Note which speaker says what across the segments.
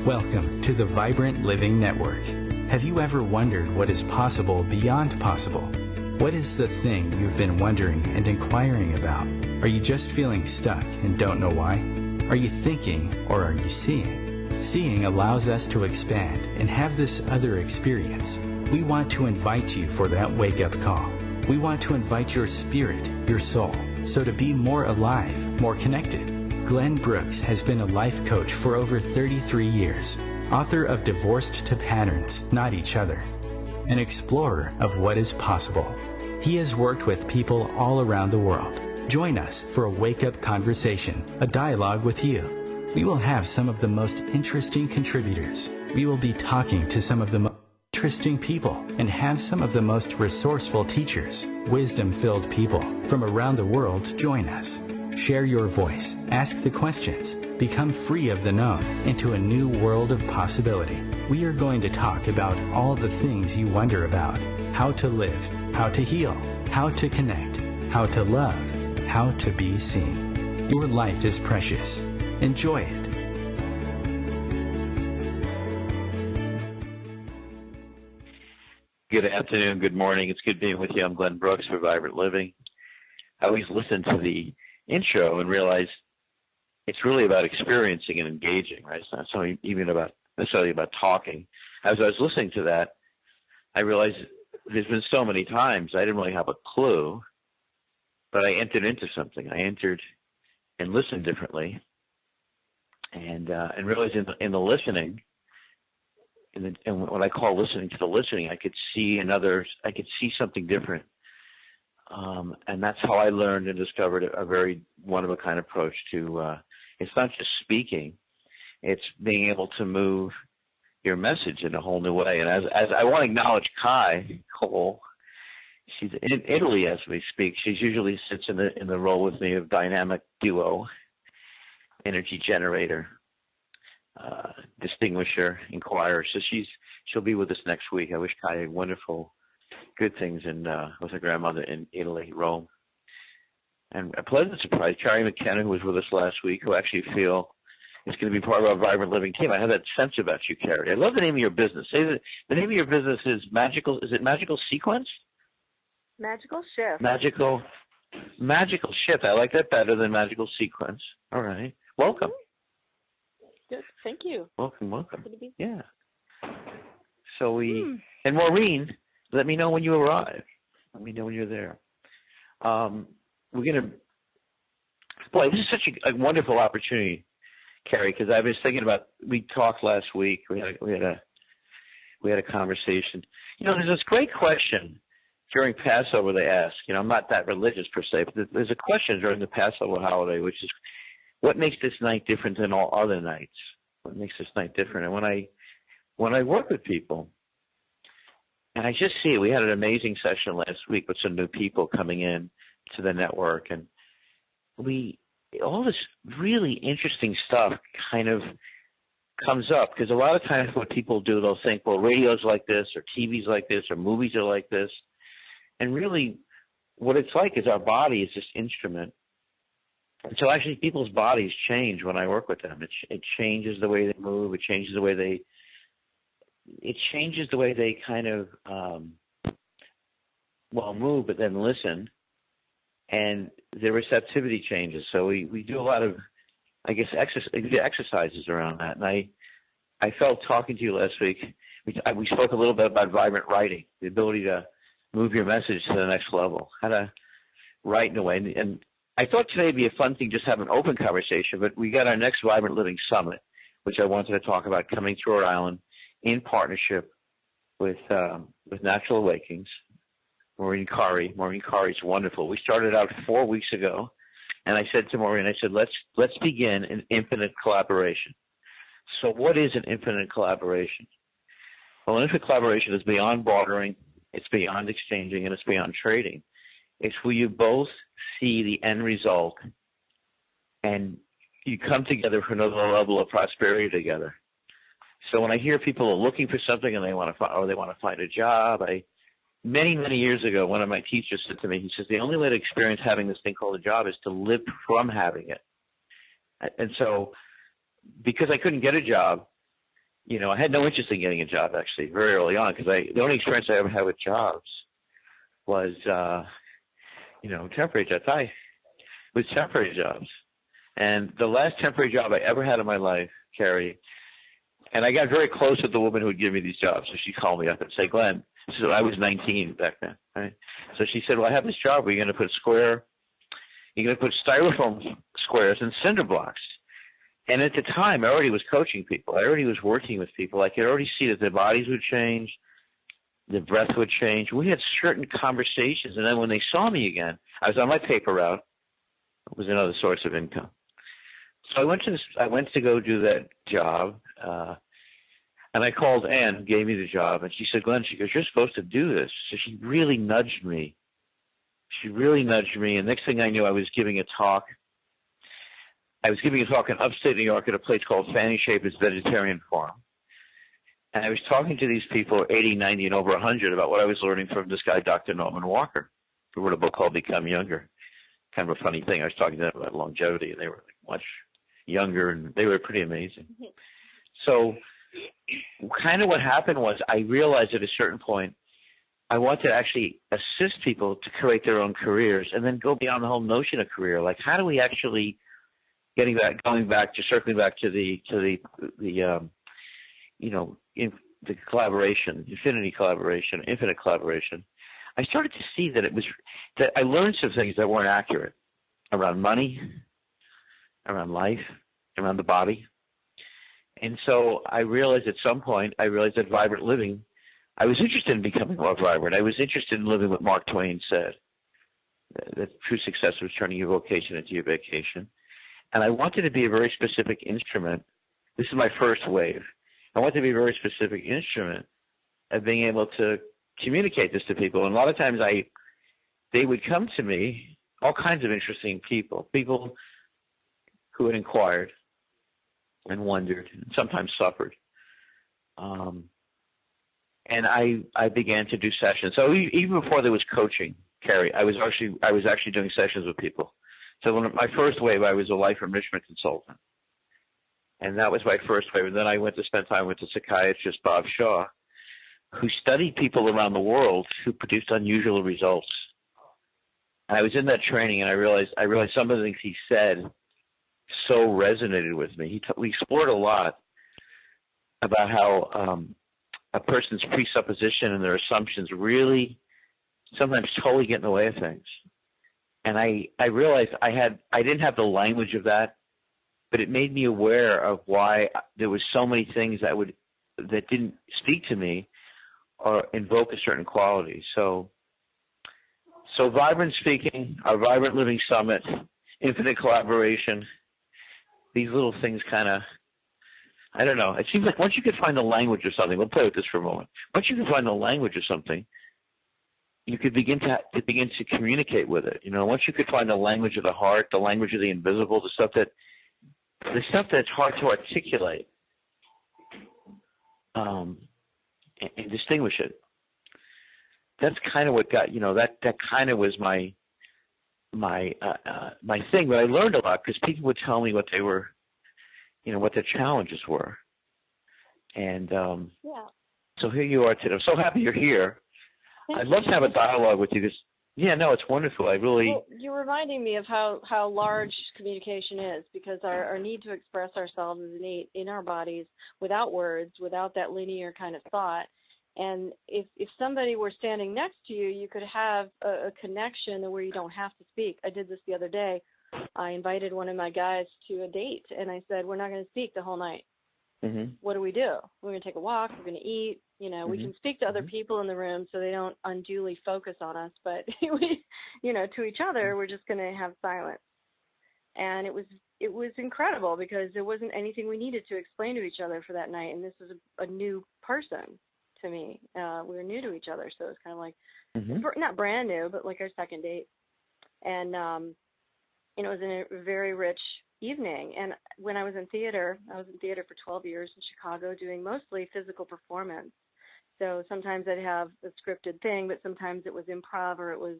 Speaker 1: Welcome to the Vibrant Living Network. Have you ever wondered what is possible beyond possible? What is the thing you've been wondering and inquiring about? Are you just feeling stuck and don't know why? Are you thinking or are you seeing? Seeing allows us to expand and have this other experience. We want to invite you for that wake-up call. We want to invite your spirit, your soul, so to be more alive, more connected. Glenn Brooks has been a life coach for over 33 years, author of Divorced to Patterns, Not Each Other, an explorer of what is possible. He has worked with people all around the world. Join us for a wake-up conversation, a dialogue with you. We will have some of the most interesting contributors. We will be talking to some of the most interesting people and have some of the most resourceful teachers, wisdom-filled people from around the world join us. Share your voice, ask the questions, become free of the known into a new world of possibility. We are going to talk about all the things you wonder about: how to live, how to heal, how to connect, how to love, how to be seen. Your life is precious. Enjoy it.
Speaker 2: Good afternoon, good morning. It's good being with you. I'm Glenn Brooks for Vibrant Living. I always listen to the intro and realize it's really about experiencing and engaging, right? It's not so even about necessarily about talking. As I was listening to that, I realized there's been so many times I didn't really have a clue, but I entered into something. I entered and listened differently, and realized in the listening, and what I call listening to the listening, I could see something different. And that's how I learned and discovered a very one-of-a-kind approach to, it's not just speaking, it's being able to move your message in a whole new way. And as I want to acknowledge Kai Cole, she's in Italy as we speak. She usually sits in the role with me of dynamic duo, energy generator, distinguisher, inquirer. So she'll be with us next week. I wish Kai wonderful good things with her grandmother in Italy, Rome. And a pleasant surprise, Carrie McKenna, who was with us last week, who actually feel is going to be part of our Vibrant Living team. I have that sense about you, Carrie. I love the name of your business. Say that the name of your business is Magical. Is it Magical Sequence?
Speaker 3: Magical Shift.
Speaker 2: Magical Shift. I like that better than Magical Sequence. All right. Welcome.
Speaker 3: Good. Thank you.
Speaker 2: Welcome. Yeah. So and Maureen, let me know when you arrive. Let me know when you're there. We're going to, boy, this is such a wonderful opportunity, Carrie, because I was thinking about, we talked last week, we had a conversation. You know, there's this great question during Passover they ask, you know, I'm not that religious per se, but there's a question during the Passover holiday, which is, what makes this night different than all other nights? What makes this night different? And when I work with people, and I just see it, we had an amazing session last week with some new people coming in to the network, and all this really interesting stuff kind of comes up, because a lot of times what people do, they'll think, well, radio's like this, or TV's like this, or movies are like this. And really what it's like is our body is this instrument. And so actually people's bodies change when I work with them. It changes the way they move. It changes the way they kind of, move, but then listen, and their receptivity changes. So we do a lot of, I guess, exercises around that. And I felt talking to you last week, we spoke a little bit about vibrant writing, the ability to move your message to the next level, how to write in a way. And I thought today would be a fun thing, just have an open conversation, but we got our next Vibrant Living Summit, which I wanted to talk about, coming to Rhode Island in partnership with Natural Awakenings. Maureen Kari is wonderful. We started out 4 weeks ago, and I said to Maureen, I said, let's begin an infinite collaboration. So what is an infinite collaboration? Well, an infinite collaboration is beyond bartering, it's beyond exchanging, and it's beyond trading. It's where you both see the end result and you come together for another level of prosperity together. So when I hear people are looking for something and they want to find a job, many years ago, one of my teachers said to me, he says, the only way to experience having this thing called a job is to live from having it. And so because I couldn't get a job, I had no interest in getting a job actually very early on, because the only experience I ever had with jobs was, temporary jobs. With temporary jobs. And the last temporary job I ever had in my life, Carrie, and I got very close with the woman who would give me these jobs. So she called me up and said, Glenn, so I was 19 back then, right? So she said, well, I have this job where you're going to put styrofoam squares in cinder blocks. And at the time, I already was coaching people. I already was working with people. I could already see that their bodies would change, their breath would change. We had certain conversations. And then when they saw me again, I was on my paper route. It was another source of income. So I went to go do that job, and I called Ann, who gave me the job, and she said, Glenn, she goes, you're supposed to do this. So she really nudged me. And next thing I knew, I was giving a talk. I was giving a talk in upstate New York at a place called Fanny Shaper's Vegetarian Forum. And I was talking to these people, 80, 90, and over 100, about what I was learning from this guy, Dr. Norman Walker, who wrote a book called Become Younger. Kind of a funny thing. I was talking to them about longevity, and they were much younger, and they were pretty amazing. So kind of what happened was I realized at a certain point I wanted to actually assist people to create their own careers and then go beyond the whole notion of career. Like, how do we actually circling back to the collaboration, infinite collaboration. I started to see that I learned some things that weren't accurate around money, around life, around the body. And so I realized at some point, that vibrant living, I was interested in becoming more vibrant. I was interested in living what Mark Twain said, that true success was turning your vocation into your vacation. And I wanted to be a very specific instrument. This is my first wave. I wanted to be a very specific instrument of being able to communicate this to people. And a lot of times they would come to me, all kinds of interesting people who had inquired and wondered and sometimes suffered. And I began to do sessions. So even before there was coaching, Carrie, I was actually doing sessions with people. So my first wave, I was a life enrichment consultant. And that was my first wave. And then I went to spend time with the psychiatrist, Bob Shaw, who studied people around the world who produced unusual results. And I was in that training, and I realized some of the things he said so resonated with me. We explored a lot about how a person's presupposition and their assumptions really sometimes totally get in the way of things. And I realized I didn't have the language of that, but it made me aware of why there was so many things that didn't speak to me or invoke a certain quality. So Vibrant Speaking, our Vibrant Living Summit, Infinite Collaboration, these little things kind of, I don't know. It seems like once you can find the language of something, we'll play with this for a moment. Once you can find the language of something, you could begin to communicate with it. Once you could find the language of the heart, the language of the invisible, the stuff that's hard to articulate, and distinguish it. That's kind of what got, that kind of was my thing. But I learned a lot because people would tell me what they were, what their challenges were. And so here you are today. I'm so happy you're here. I'd love to have a dialogue with you. It's wonderful. Well,
Speaker 3: you're reminding me of how large communication is, because our need to express ourselves is innate in our bodies without words, without that linear kind of thought. And if somebody were standing next to you, you could have a connection where you don't have to speak. I did this the other day. I invited one of my guys to a date, and I said, we're not going to speak the whole night. Mm-hmm. What do? We're going to take a walk. We're going to eat. We can speak to other people in the room so they don't unduly focus on us. But, to each other, we're just going to have silence. And it was incredible because there wasn't anything we needed to explain to each other for that night. And this was a new person to me. We were new to each other. So it was kind of like, not brand new, but like our second date. And, it was a very rich evening. And when I was in theater for 12 years in Chicago doing mostly physical performance. So sometimes I'd have a scripted thing, but sometimes it was improv or it was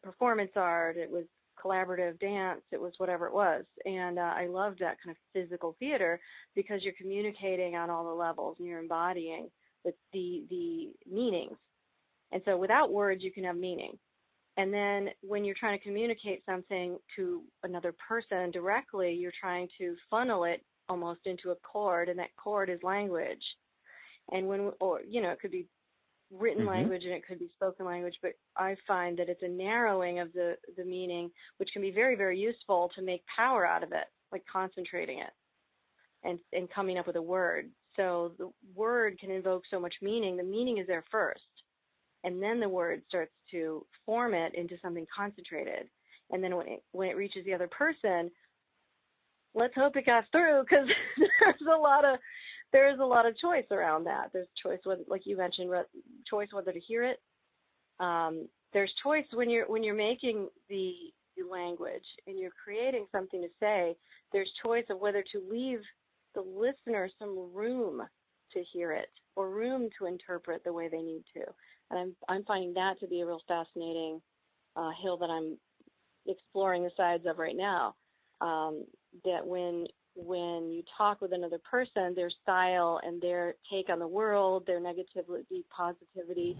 Speaker 3: performance art. It was collaborative dance, it was whatever it was. And I loved that kind of physical theater because you're communicating on all the levels and you're embodying the meanings. And so without words, you can have meaning. And then when you're trying to communicate something to another person directly, you're trying to funnel it almost into a chord, and that chord is language. And it could be written language and it could be spoken language, but I find that it's a narrowing of the meaning, which can be very, very useful to make power out of it, like concentrating it and coming up with a word. So the word can invoke so much meaning. The meaning is there first. And then the word starts to form it into something concentrated. And then when it reaches the other person, let's hope it got through, because there's a lot of choice around that. There's choice whether, like you mentioned, choice whether to hear it. There's choice when you're making the language and you're creating something to say. There's choice of whether to leave the listener some room to hear it or room to interpret the way they need to. And I'm finding that to be a real fascinating hill that I'm exploring the sides of right now. That when you talk with another person, their style and their take on the world, their negativity, positivity,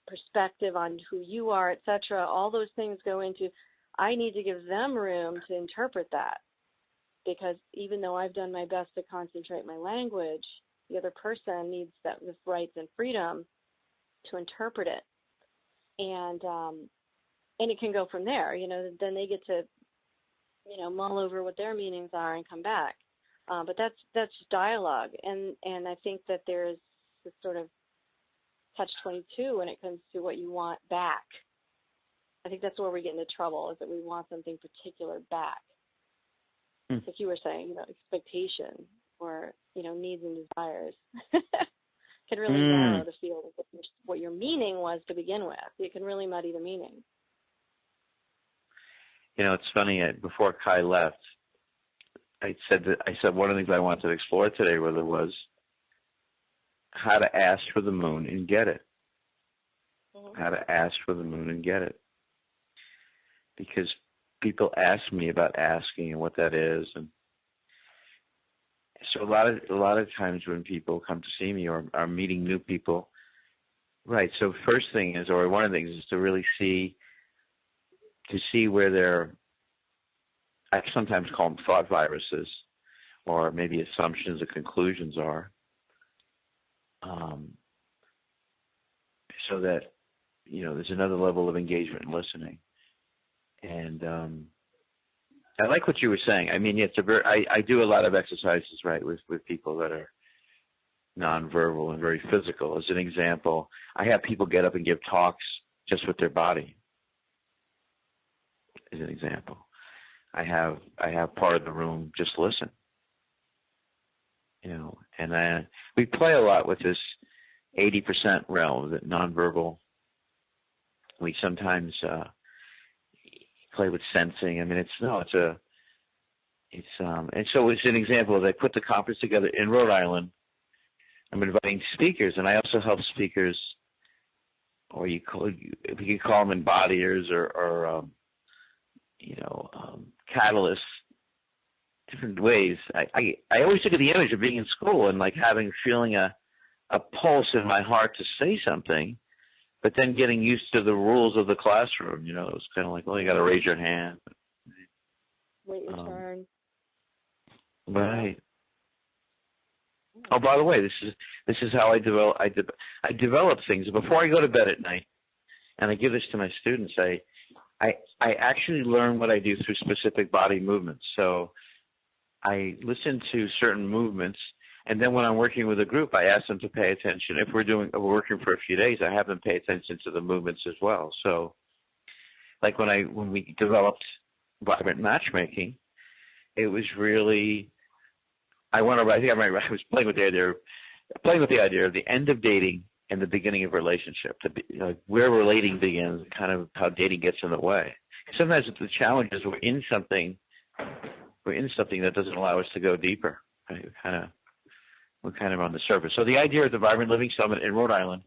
Speaker 3: perspective on who you are, etc., all those things go into, I need to give them room to interpret that. Because even though I've done my best to concentrate my language, the other person needs this rights and freedom to interpret it. And it can go from there. Then they get to mull over what their meanings are and come back. But that's dialogue. And I think that there's this sort of catch-22 when it comes to what you want back. I think that's where we get into trouble, is that we want something particular back. Like you were saying, expectation or, needs and desires can really narrow the field of what your meaning was to begin with. It can really muddy the meaning.
Speaker 2: It's funny. Before Kai left, I said one of the things I wanted to explore today was how to ask for the moon and get it. How to ask for the moon and get it. Because people ask me about asking and what that is, and so a lot of times when people come to see me or are meeting new people, right? So first thing is, or one of the things is to really see where I sometimes call them thought viruses, or maybe assumptions or conclusions are, so that there's another level of engagement and listening. And I like what you were saying. I mean, I do a lot of exercises, right, with people that are nonverbal and very physical. As an example, I have people get up and give talks just with their body. As an example, I have part of the room just listen. And we play a lot with this 80% realm, that nonverbal. We sometimes play with sensing. I mean, and so it's an example of, I put the conference together in Rhode Island. I'm inviting speakers, and I also help speakers, or we could call them embodiers or catalysts, different ways. I always look at the image of being in school and like feeling a pulse in my heart to say something, but then getting used to the rules of the classroom. It was kind of like, well, you got to raise your hand.
Speaker 3: Wait your turn.
Speaker 2: Right. Oh, by the way, this is how I develop. I develop things before I go to bed at night, and I give this to my students. I actually learn what I do through specific body movements. So I listen to certain movements, and then when I'm working with a group, I ask them to pay attention. If we're working for a few days, I have them pay attention to the movements as well. So, like when we developed vibrant matchmaking, it was really, I was playing with the idea of the end of dating and the beginning of a relationship. Where relating begins, kind of how dating gets in the way. Sometimes the challenge is we're in something that doesn't allow us to go deeper. Right? We're kind of on the surface. So the idea of the Vibrant Living Summit in Rhode Island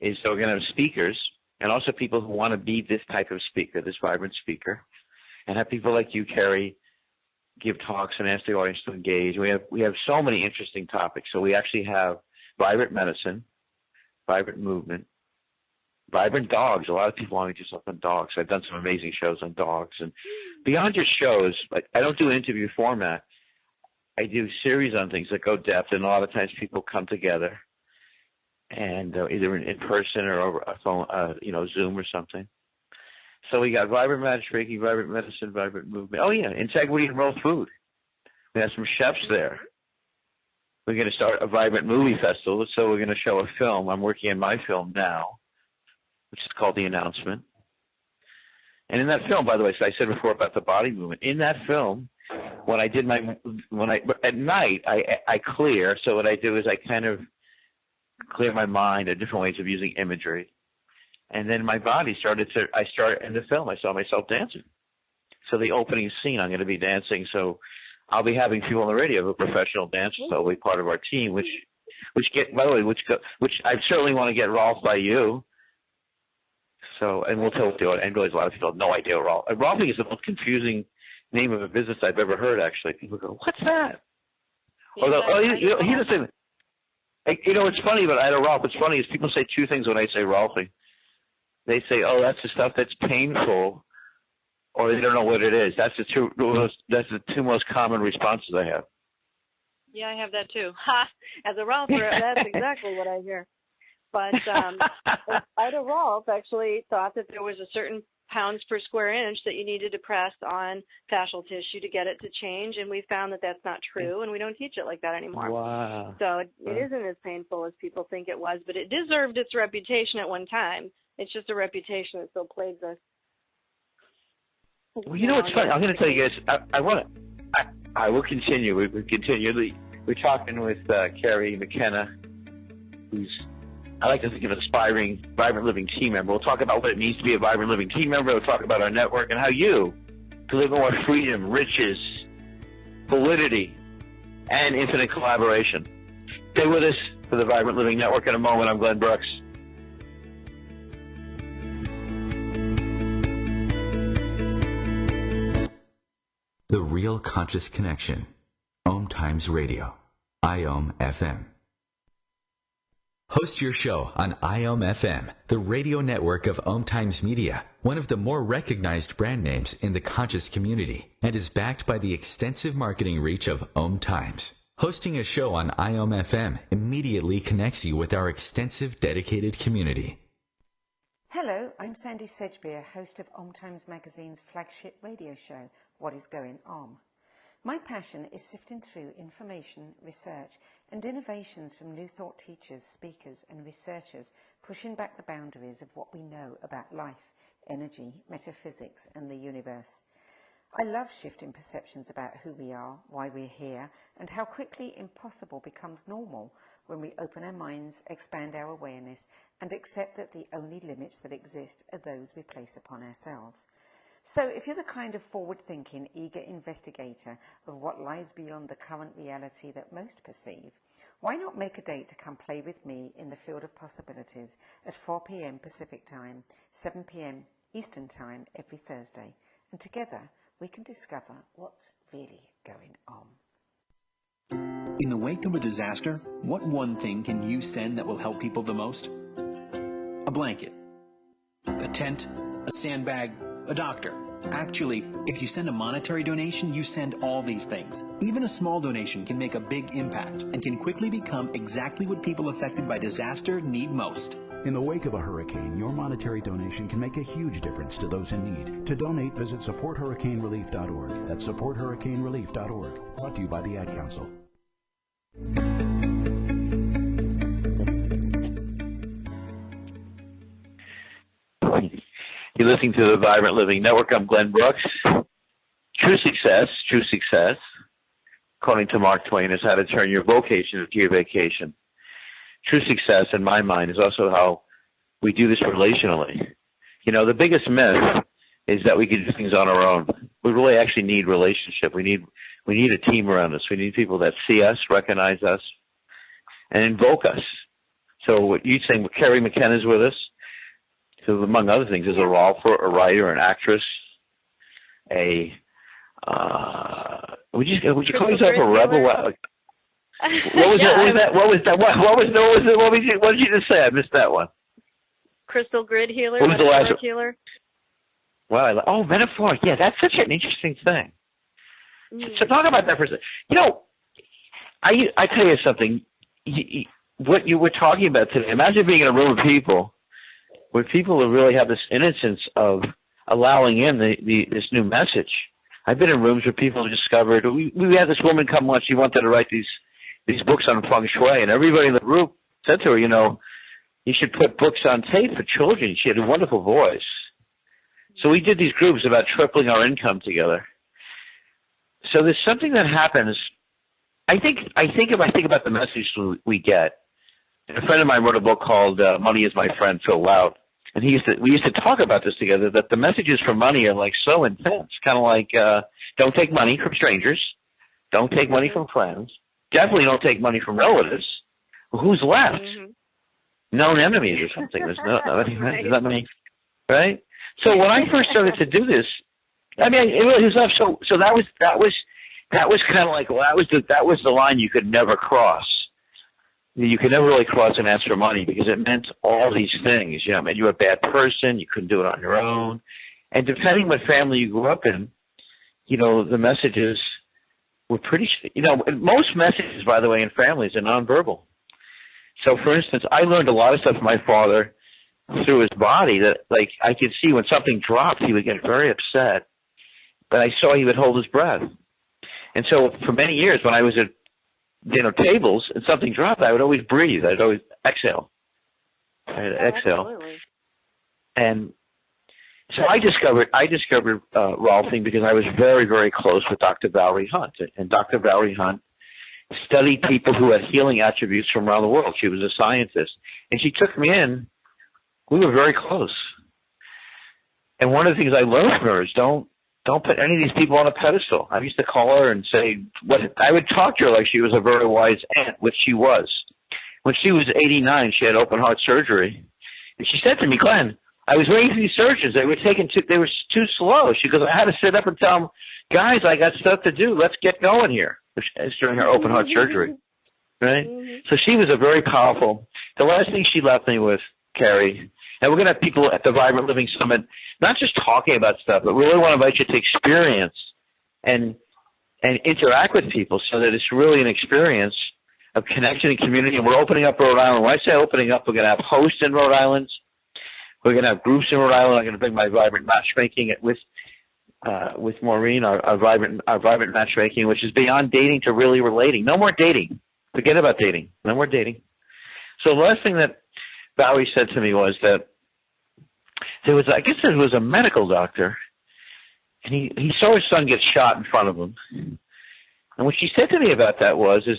Speaker 2: is, so we're going to have speakers, and also people who want to be this type of speaker, this vibrant speaker, and have people like you, Carrie, give talks and ask the audience to engage. We have so many interesting topics. So we actually have vibrant medicine, vibrant movement, vibrant dogs. A lot of people want to do stuff on dogs. I've done some amazing shows on dogs. And beyond your shows, like, I don't do an interview format. I do series on things that go depth, and a lot of times people come together, and either in person or over a phone, Zoom or something. So we got vibrant magic, vibrant medicine, vibrant movement. Oh yeah, integrity and raw food. We have some chefs there. We're going to start a vibrant movie festival, so we're going to show a film. I'm working on my film now, which is called The Announcement. And in that film, by the way, so I said before about the body movement. In that film, at night I clear. So what I do is I kind of clear my mind at different ways of using imagery. And then my body started in the film, I saw myself dancing. So the opening scene, I'm going to be dancing. So I'll be having people on the radio, a professional dancer, so they'll be part of our team, which I certainly want to get Rolf by you. So, and we'll tell the audience, and realize a lot of people have no idea what Rolf. Rolfing is the most confusing name of a business I've ever heard, actually. People go, what's that? He doesn't. It's funny about Ida Rolf. What's funny is people say two things when I say Rolfing. They say, oh, that's the stuff that's painful, or they don't know what it is. That's the two most common responses I have.
Speaker 3: Yeah, I have that too. Ha! As a Rolfer, that's exactly what I hear. But Ida Rolf actually thought that there was a certain pounds per square inch that you needed to press on fascial tissue to get it to change, and we found that that's not true, and we don't teach it like that anymore.
Speaker 2: Wow.
Speaker 3: So it isn't as painful as people think it was, but it deserved its reputation at one time. It's just a reputation that still plagues us.
Speaker 2: Well, you know what's funny? I'm going to tell you guys. I will continue. We continue. We're talking with Carrie McKenna, who's, I like to think of an aspiring, vibrant living team member. We'll talk about what it means to be a vibrant living team member. We'll talk about our network and how you deliver more freedom, riches, validity, and infinite collaboration. Stay with us for the Vibrant Living Network in a moment. I'm Glenn Brooks.
Speaker 1: The Real Conscious Connection. OMTimes Radio. IOM FM. Host your show on IOM FM, the radio network of OMTimes Media, one of the more recognized brand names in the conscious community, and is backed by the extensive marketing reach of OMTimes. Hosting a show on IOM FM immediately connects you with our extensive dedicated community.
Speaker 4: Hello, I'm Sandy Sedgbeer, host of OMTimes Magazine's flagship radio show, What is Going On? My passion is sifting through information, research, and innovations from new thought teachers, speakers, and researchers pushing back the boundaries of what we know about life, energy, metaphysics, and the universe. I love shifting perceptions about who we are, why we're here, and how quickly impossible becomes normal when we open our minds, expand our awareness, and accept that the only limits that exist are those we place upon ourselves. So if you're the kind of forward-thinking, eager investigator of what lies beyond the current reality that most perceive, why not make a date to come play with me in the field of possibilities at 4 p.m. Pacific Time, 7 p.m. Eastern Time every Thursday, and together we can discover what's really going on.
Speaker 5: In the wake of a disaster, what one thing can you send that will help people the most? A blanket, a tent, a sandbag, a doctor. Actually, if you send a monetary donation, you send all these things. Even a small donation can make a big impact and can quickly become exactly what people affected by disaster need most.
Speaker 6: In the wake of a hurricane, your monetary donation can make a huge difference to those in need. To donate, visit supporthurricanerelief.org. That's supporthurricanerelief.org. Brought to you by the Ad Council.
Speaker 2: You're listening to the Vibrant Living Network. I'm Glenn Brooks. True success, according to Mark Twain, is how to turn your vocation into your vacation. True success, in my mind, is also how we do this relationally. You know, the biggest myth is that we can do things on our own. We really actually need relationship. We need a team around us. We need people that see us, recognize us, and invoke us. So what you're saying, Carrie McKenna is with us, who, among other things, is a rolfer, a writer, an actress, would you call yourself a rebel? What did you just say? I missed that one.
Speaker 3: Crystal grid healer.
Speaker 2: What was the last one?
Speaker 3: Healer.
Speaker 2: Well, metaphoric. Yeah, that's such an interesting thing. So talk about that for a second. You know, I tell you something. What you were talking about today. Imagine being in a room of people where people who really have this innocence of allowing in this new message. I've been in rooms where people have discovered. We had this woman come once. She wanted to write these books on feng shui, and everybody in the group said to her, you know, you should put books on tape for children. She had a wonderful voice. So we did these groups about tripling our income together. So there's something that happens. I think if I think about the message we get, and a friend of mine wrote a book called Money is My Friend, Phil Loud, and we used to talk about this together, that the messages for money are like so intense, kind of like don't take money from strangers, don't take money from friends, definitely don't take money from relatives. Well, who's left? Known enemies or something. There's there's not many, right? So when I first started to do this, I mean, it really was left. So that was kind of like, well, that was the line you could never cross. You could never really cross and ask for money because it meant all these things. You know, I mean, you were a bad person. You couldn't do it on your own. And depending what family you grew up in, you know, the messages were pretty, you know, most messages, by the way, in families are nonverbal. So, for instance, I learned a lot of stuff from my father through his body that, like, I could see when something dropped, he would get very upset. But I saw he would hold his breath. And so for many years when I was at tables and something dropped, I would always breathe. I'd always exhale. Exhale.
Speaker 3: Absolutely.
Speaker 2: And so I discovered Rolfing because I was very, very close with Dr. Valerie Hunt. And Dr. Valerie Hunt studied people who had healing attributes from around the world. She was a scientist. And she took me in. We were very close. And one of the things I learned from her is don't put any of these people on a pedestal. I used to call her and say, I would talk to her like she was a very wise aunt, which she was. When she was 89, she had open heart surgery. And she said to me, Glenn, I was waiting for these surgeons. They were too slow. She goes, I had to sit up and tell them, guys, I got stuff to do. Let's get going here. It's during her open heart surgery. Right? So she was a very powerful. The last thing she left me with, Carrie, and we're going to have people at the Vibrant Living Summit not just talking about stuff, but really want to invite you to experience and interact with people so that it's really an experience of connection and community. And we're opening up Rhode Island. When I say opening up, we're going to have hosts in Rhode Island. We're going to have groups in Rhode Island. I'm going to bring my Vibrant Matchmaking with Maureen, our Vibrant Matchmaking, which is beyond dating to really relating. No more dating. Forget about dating. No more dating. So the last thing that Valerie said to me was that there was a medical doctor, and he saw his son get shot in front of him. And what she said to me about that is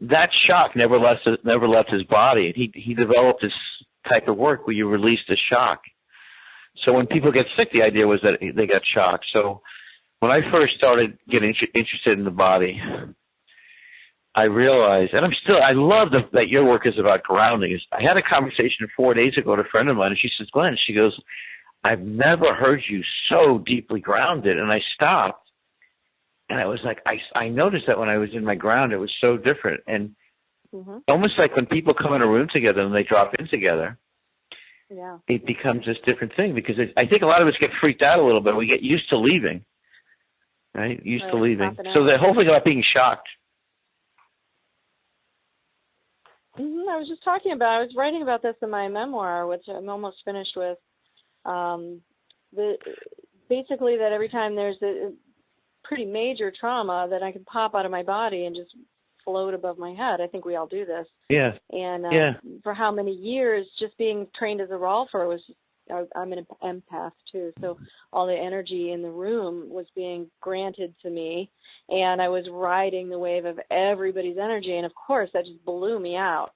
Speaker 2: that shock never left his body. And he developed this type of work where you release the shock. So when people get sick, the idea was that they got shocked. So when I first started getting interested in the body, I realized, and I love that your work is about grounding. I had a conversation 4 days ago with a friend of mine, and she says, Glenn, she goes, I've never heard you so deeply grounded. And I stopped, and I was like, I noticed that when I was in my ground, it was so different. And almost like when people come in a room together and they drop in together, it becomes this different thing. Because I think a lot of us get freaked out a little bit. We get used to leaving, right? Used to leaving. So the whole thing about being shocked.
Speaker 3: I was just talking about, I was writing about this in my memoir, which I'm almost finished with. Basically that every time there's a pretty major trauma, that I can pop out of my body and just float above my head. I think we all do this.
Speaker 2: Yeah.
Speaker 3: And for how many years, just being trained as a rolfer was, I'm an empath too, so all the energy in the room was being granted to me, and I was riding the wave of everybody's energy, and of course that just blew me out.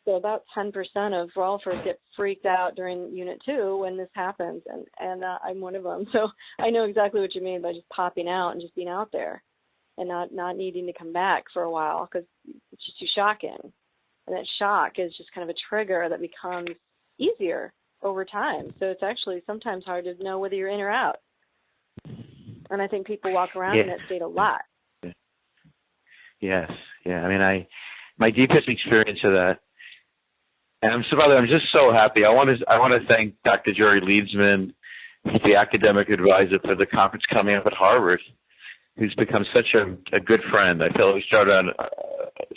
Speaker 3: So about 10% of rolfers get freaked out during Unit 2 when this happens, and I'm one of them. So I know exactly what you mean by just popping out and just being out there and not needing to come back for a while because it's just too shocking. And that shock is just kind of a trigger that becomes easier over time. So it's actually sometimes hard to know whether you're in or out. And I think people walk around in that state a lot.
Speaker 2: Yes. Yeah. I mean, my deepest experience of that, and I'm just so happy. I want to thank Dr. Jerry Leedsman, who's the academic advisor for the conference coming up at Harvard, who's become such a good friend. I feel we started on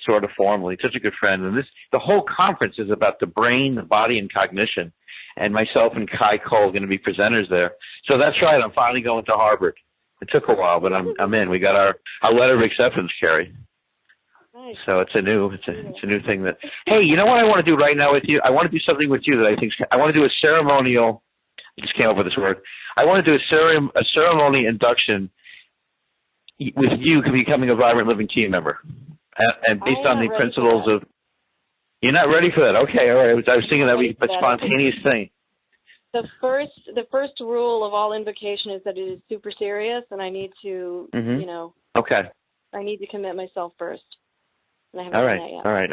Speaker 2: sort of formally, such a good friend. And the whole conference is about the brain, the body, and cognition. And myself and Kai Cole are going to be presenters there. So that's right. I'm finally going to Harvard. It took a while, but I'm in. We got our letter of acceptance, Carrie.
Speaker 3: Nice.
Speaker 2: So it's a new thing that. Hey, you know what I want to do right now with you? I want to do something with you that I think I want to do a ceremonial. I just came up with this word. I want to do a ceremony induction with you becoming a Vibrant Living team member, and based on the principles of. You're not ready for that? Okay, all right. I was thinking that would be a spontaneous thing.
Speaker 3: The first rule of all invocation is that it is super serious, and I need to,
Speaker 2: Okay.
Speaker 3: I need to commit myself first. And I haven't done that yet.
Speaker 2: All right.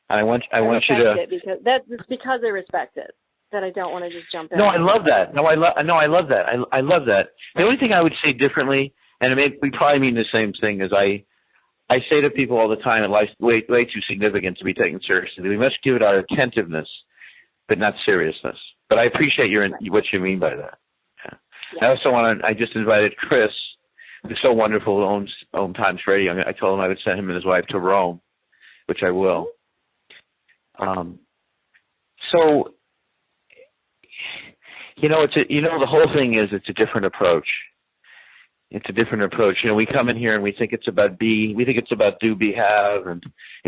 Speaker 2: I want you to.
Speaker 3: It's because I respect it that I don't want to just jump in.
Speaker 2: No, I love that. I love that. I love that. The only thing I would say differently, and we probably mean the same thing, is I say to people all the time that life's way too significant to be taken seriously. We must give it our attentiveness, but not seriousness. But I appreciate what you mean by that. Yeah. Yeah. I also I just invited Chris, who's so wonderful, who owns OMTimes Radio. I told him I would send him and his wife to Rome, which I will. So, the whole thing is it's a different approach. It's a different approach. We come in here and we think it's about we think it's about do, be, have, and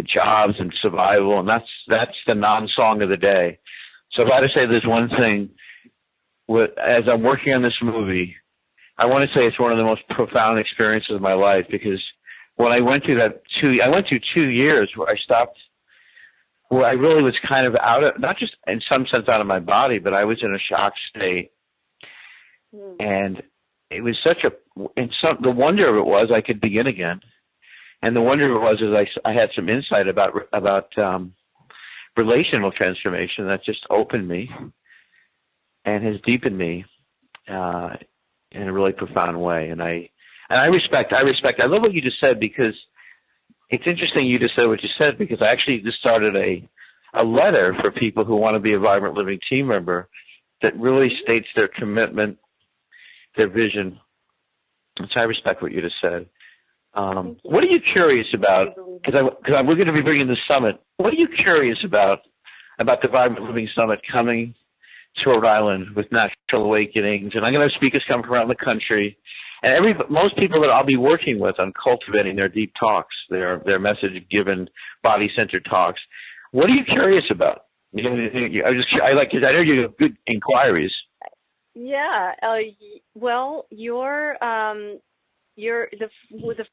Speaker 2: jobs and survival, and that's the non-song of the day. So if I had to say there's one thing, as I'm working on this movie, I want to say it's one of the most profound experiences of my life, because when I went through I went through 2 years where I really was kind of not just in some sense out of my body, but I was in a shock state. And it was the wonder of it was I could begin again. And the wonder of it was is I had some insight about relational transformation that just opened me and has deepened me in a really profound way. And I respect. I love what you just said, because it's interesting you just said what you said, because I actually just started a letter for people who want to be a Vibrant Living team member that really states their commitment, their vision. And so I respect what you just said. What are you curious about? Because we're going to be bringing the summit. What are you curious about the Vibrant Living Summit coming to Rhode Island with Natural Awakenings? And I'm going to have speakers come from around the country. And most people that I'll be working with on cultivating their deep talks, their message-given, body-centered talks. What are you curious about? I know you have good inquiries.
Speaker 3: Yeah. Well, the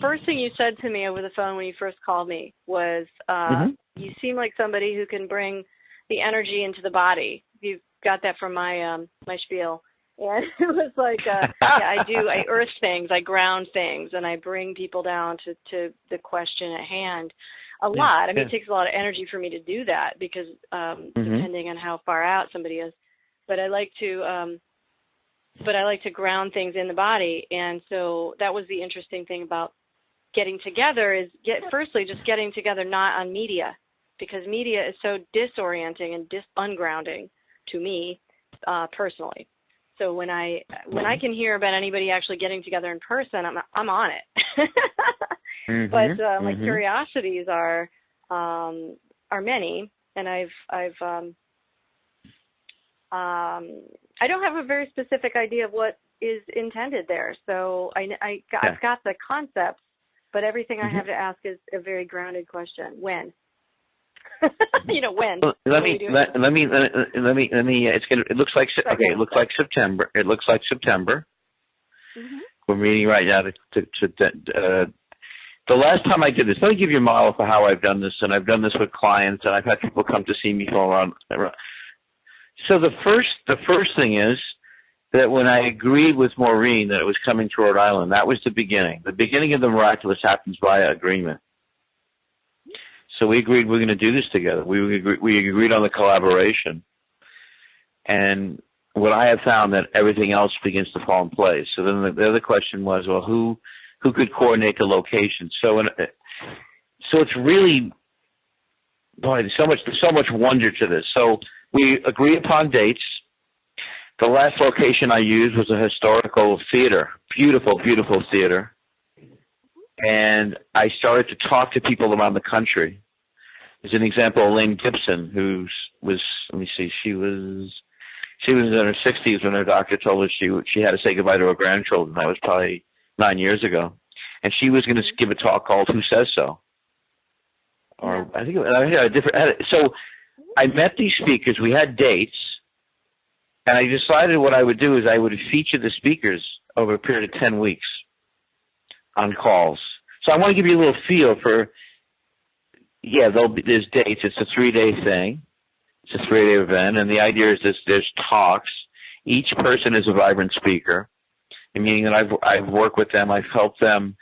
Speaker 3: first thing you said to me over the phone when you first called me was, you seem like somebody who can bring the energy into the body. You got that from my spiel. And it was like, I do. I earth things, I ground things, and I bring people down to the question at hand a lot. I mean, it takes a lot of energy for me to do that, because depending on how far out somebody is. But I like to ground things in the body. And so that was the interesting thing about getting together is firstly just getting together not on media, because media is so disorienting and ungrounding to me personally. So when I can hear about anybody actually getting together in person, I'm on it. But my curiosities are many, and I don't have a very specific idea of what is intended there. So I've got the concepts, but everything I have to ask is a very grounded question. When? When?
Speaker 2: Let me. It looks like September. It looks like September. We're meeting right now the last time I did this. Let me give you a model for how I've done this, and I've done this with clients, and I've had people come to see me for around. So the first thing is that when I agreed with Maureen that it was coming to Rhode Island, that was the beginning. The beginning of the miraculous happens via agreement. So we agreed we're going to do this together. We agreed on the collaboration. And what I have found that everything else begins to fall in place. So then the other question was, well, who could coordinate the location? So it's really, boy, there's so much wonder to this. So we agree upon dates. The last location I used was a historical theater, beautiful, beautiful theater. And I started to talk to people around the country. There's an example, Elaine Gibson, who was, let me see, she was in her 60s when her doctor told her she had to say goodbye to her grandchildren. That was probably 9 years ago. And she was going to give a talk called Who Says So? Or I think I had a different. So I met these speakers. We had dates. And I decided what I would do is I would feature the speakers over a period of 10 weeks on calls. So I want to give you a little feel for, there's dates. It's a 3-day thing. It's a 3-day event, and the idea is there's talks. Each person is a vibrant speaker, meaning that I've worked with them. I've helped them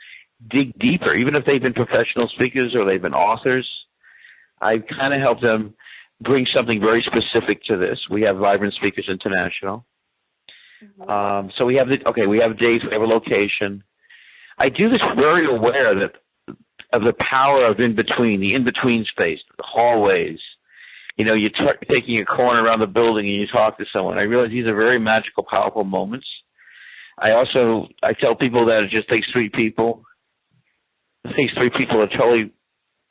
Speaker 2: dig deeper, even if they've been professional speakers or they've been authors. I've kind of helped them bring something very specific to this. We have Vibrant Speakers International. Mm-hmm. So we have dates, we have a location. I do this very aware of the power of the in-between space, the hallways. You're taking a corner around the building and you talk to someone. I realize these are very magical, powerful moments. I tell people that it just takes 3 people. It takes 3 people to totally,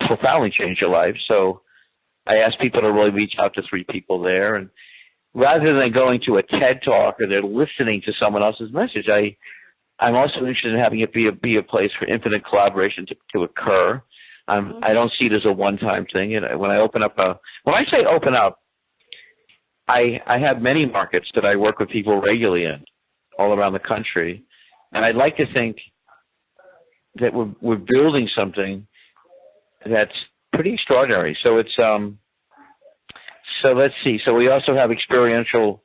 Speaker 2: profoundly change your life. So I ask people to really reach out to 3 people there. And rather than going to a TED Talk or they're listening to someone else's message, I'm also interested in having it be a place for infinite collaboration to occur. I don't see it as a one-time thing. And when I say open up, I have many markets that I work with people regularly in, all around the country, and I'd like to think that we're building something that's pretty extraordinary. So it's so let's see. So we also have experiential,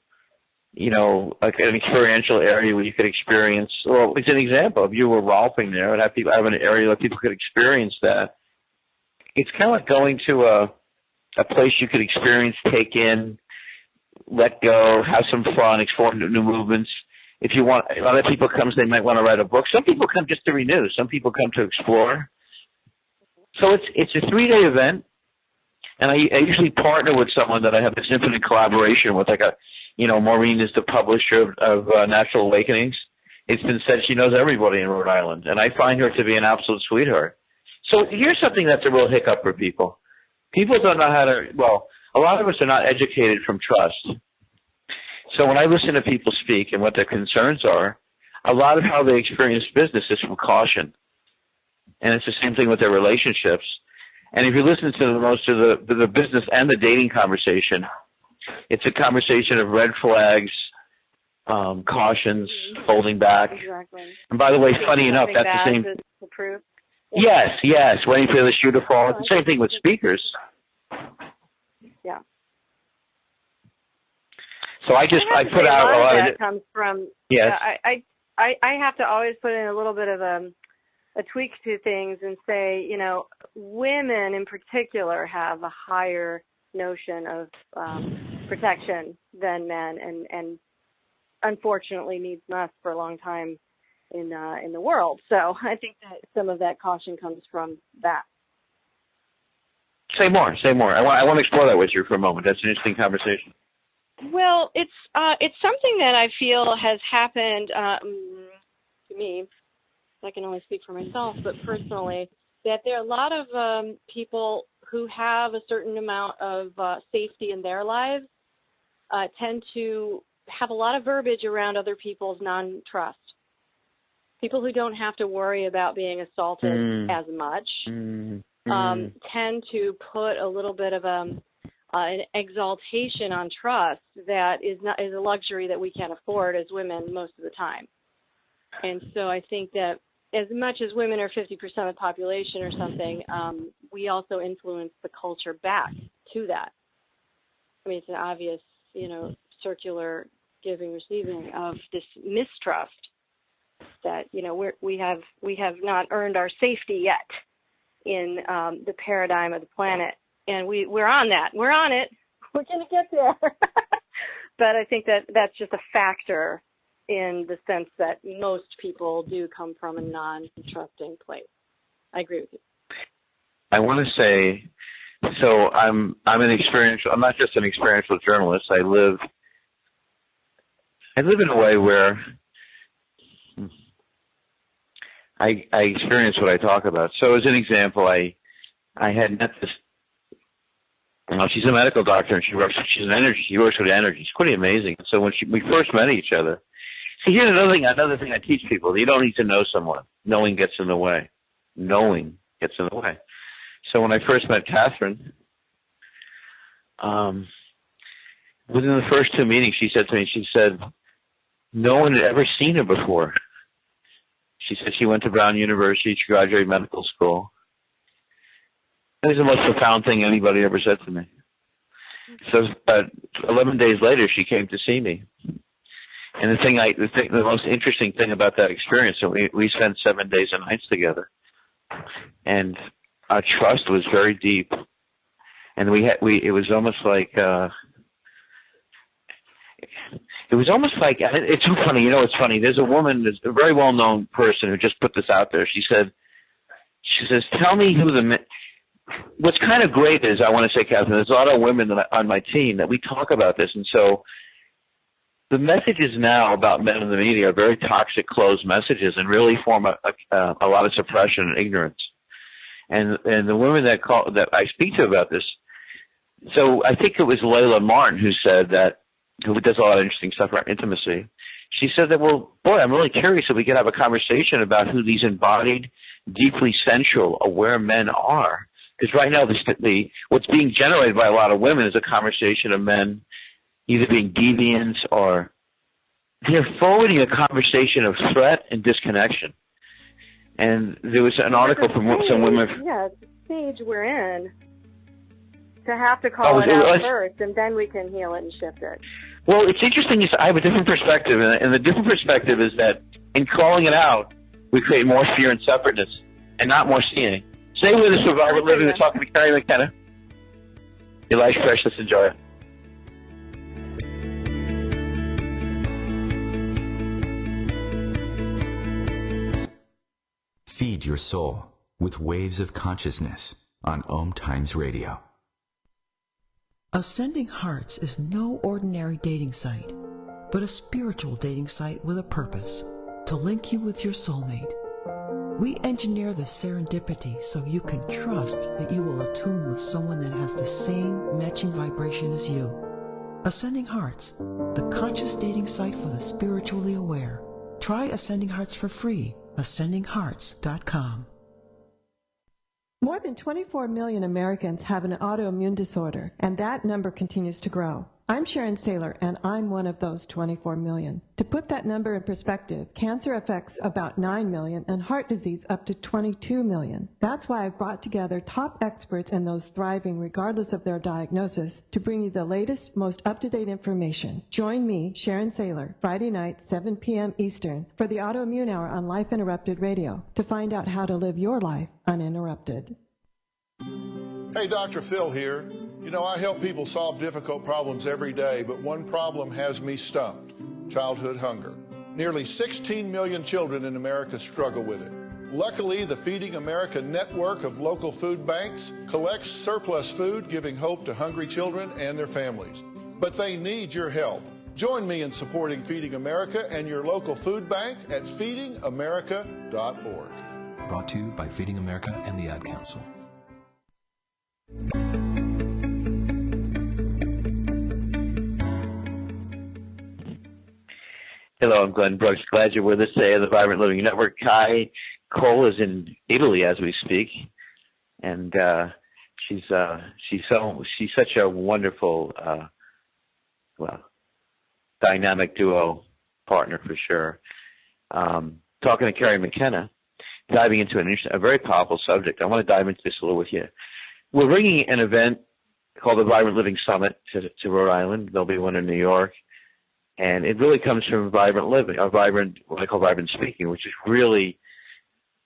Speaker 2: like an experiential area where you could experience. Well, it's an example. If you were golfing there, and have an area where people could experience that. It's kind of like going to a place you could experience, take in, let go, have some fun, explore new movements. If you want, a lot of people come, they might want to write a book. Some people come just to renew. Some people come to explore. So it's a 3-day event, and I usually partner with someone that I have this infinite collaboration with. Like Maureen is the publisher of Natural Awakenings. It's been said she knows everybody in Rhode Island, and I find her to be an absolute sweetheart. So here's something that's a real hiccup for people. People don't know how to, a lot of us are not educated from trust. So when I listen to people speak and what their concerns are, a lot of how they experience business is from caution. And it's the same thing with their relationships. And if you listen to most of the business and the dating conversation, it's a conversation of red flags, cautions, holding back.
Speaker 3: Exactly.
Speaker 2: And by the way, funny enough, that's the same. Yes, waiting for the shoe to fall. It's the same thing with speakers.
Speaker 3: Yeah.
Speaker 2: So I put out a lot of
Speaker 3: that comes from.
Speaker 2: Yes.
Speaker 3: I have to always put in a little bit of a tweak to things and say, women in particular have a higher notion of protection than men, and unfortunately needs must for a long time in the world. So I think that some of that caution comes from that.
Speaker 2: Say more. I want to explore that with you for a moment. That's an interesting conversation.
Speaker 3: Well, it's something that I feel has happened to me. I can only speak for myself, but personally, that there are a lot of people who have a certain amount of safety in their lives tend to have a lot of verbiage around other people's non-trust. People who don't have to worry about being assaulted as much tend to put a little bit of an exaltation on trust that is a luxury that we can't afford as women most of the time. And so I think that as much as women are 50% of the population or something, we also influence the culture back to that. I mean, it's an obvious, circular giving, receiving of this mistrust that, we have not earned our safety yet in the paradigm of the planet. And we're on that. We're on it. We're going to get there. But I think that that's just a factor in the sense that most people do come from a non-trusting place. I agree with you.
Speaker 2: I want to say, so I'm not just an experiential journalist. I live in a way where I experience what I talk about. So as an example, I had met this. She's a medical doctor, and she works with energy. It's pretty amazing. So when we first met each other, see, here's another thing I teach people: you don't need to know someone. Knowing gets in the way. Knowing gets in the way. So when I first met Catherine, within the first 2 meetings, she said to me, she said, no one had ever seen her before. She said she went to Brown University, she graduated medical school. It was the most profound thing anybody ever said to me. So 11 days later, she came to see me. And the most interesting thing about that experience, so we spent 7 days and nights together. And our trust was very deep. And it was almost like, it's so funny, it's funny. There's a woman, there's a very well-known person who just put this out there. She says, tell me what's kind of great is, I want to say, Catherine, there's a lot of women on my team that we talk about this. And so the messages now about men in the media are very toxic, closed messages and really form a lot of suppression and ignorance. And the women that I speak to about this, so I think it was Layla Martin who does a lot of interesting stuff around intimacy. She said that, well, boy, I'm really curious if we could have a conversation about who these embodied, deeply sensual, aware men are. Because right now, what's being generated by a lot of women is a conversation of men either being deviants or they're forwarding a conversation of threat and disconnection. And there was an article from some women.
Speaker 3: Yeah, it's the stage we're in to have to call it out first, and then we can heal it and shift it.
Speaker 2: Well, it's interesting. I have a different perspective, and the different perspective is that in calling it out, we create more fear and separateness and not more seeing. Stay with us, Survivor Living. We're talking to Carrie McKenna. Your life's precious. Enjoy it.
Speaker 1: Feed your soul with waves of consciousness on OMTimes Radio.
Speaker 7: Ascending Hearts is no ordinary dating site, but a spiritual dating site with a purpose, to link you with your soulmate. We engineer the serendipity so you can trust that you will attune with someone that has the same matching vibration as you. Ascending Hearts, the conscious dating site for the spiritually aware. Try Ascending Hearts for free. AscendingHearts.com. More than 24 million Americans have an autoimmune disorder, and that number continues to grow. I'm Sharon Saylor, and I'm one of those 24 million. To put that number in perspective, cancer affects about 9 million and heart disease up to 22 million. That's why I've brought together top experts and those thriving regardless of their diagnosis to bring you the latest, most up-to-date information. Join me, Sharon Saylor, Friday night, 7 p.m. Eastern, for the Autoimmune Hour on Life Interrupted Radio to find out how to live your life uninterrupted.
Speaker 8: Hey, Dr. Phil here. I help people solve difficult problems every day, but one problem has me stumped: childhood hunger. Nearly 16 million children in America struggle with it. Luckily, the Feeding America network of local food banks collects surplus food, giving hope to hungry children and their families. But they need your help. Join me in supporting Feeding America and your local food bank at feedingamerica.org.
Speaker 9: Brought to you by Feeding America and the Ad Council.
Speaker 2: Hello, I'm Glenn Brooks. Glad you're with us today on the Vibrant Living Network. Kai Cole is in Italy as we speak, and she's such a wonderful, dynamic duo partner for sure. Talking to Carrie McKenna, diving into a very powerful subject. I want to dive into this a little with you. We're bringing an event called the Vibrant Living Summit to Rhode Island. There'll be one in New York. And it really comes from vibrant living, or what I call vibrant speaking, which is really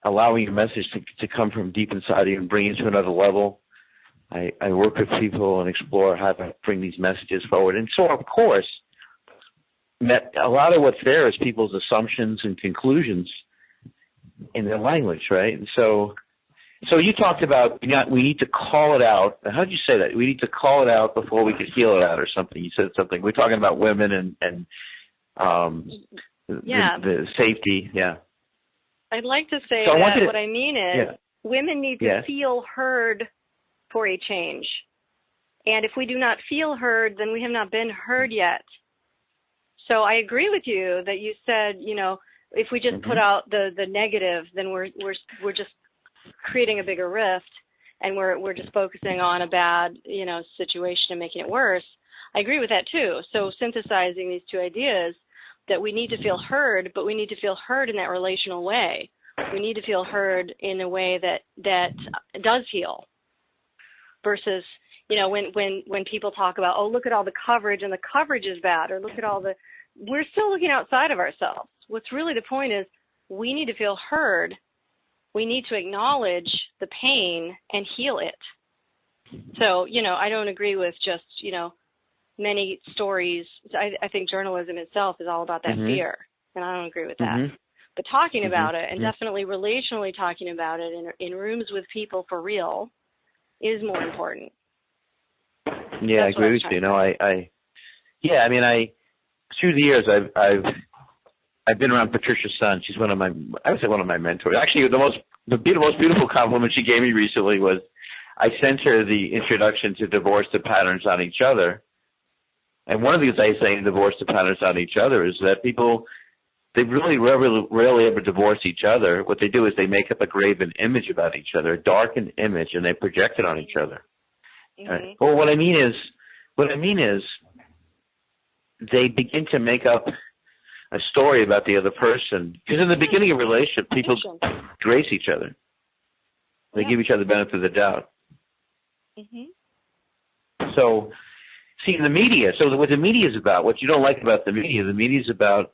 Speaker 2: allowing your message to come from deep inside you and bring it to another level. I work with people and explore how to bring these messages forward. And so, of course, a lot of what's there is people's assumptions and conclusions in their language, right? And so you talked about we need to call it out. How did you say that? We need to call it out before we could heal it out or something. You said something. We're talking about women and the safety. Yeah.
Speaker 3: I'd like to say that what I mean is women need to feel heard for a change. And if we do not feel heard, then we have not been heard yet. So I agree with you that you said, if we just put out the negative, then we're just creating a bigger rift, and we're just focusing on a bad, situation and making it worse. I agree with that too. So synthesizing these two ideas, that we need to feel heard, but we need to feel heard in that relational way. We need to feel heard in a way that does heal, versus, when people talk about, oh, look at all the coverage and the coverage is bad, or look at we're still looking outside of ourselves. What's really the point is we need to feel heard. We need to acknowledge the pain and heal it. So, I don't agree with just, many stories. I think journalism itself is all about that fear, and I don't agree with that. But talking about it, and definitely relationally talking about it in rooms with people for real, is more important.
Speaker 2: Yeah, I agree with you. Through the years, I've been around Patricia's son. She's one of my mentors. Actually, the most beautiful compliment she gave me recently was, I sent her the introduction to Divorce the Patterns on Each Other. And one of the things I say in Divorce the Patterns on Each Other is that people, they really rarely ever divorce each other. What they do is they make up a graven image about each other, a darkened image, and they project it on each other. Right? Well, what I mean is they begin to make up a story about the other person. Because in the beginning of a relationship, people grace each other. They give each other the benefit of the doubt. So, see, the media, what the media is about, what you don't like about the media is about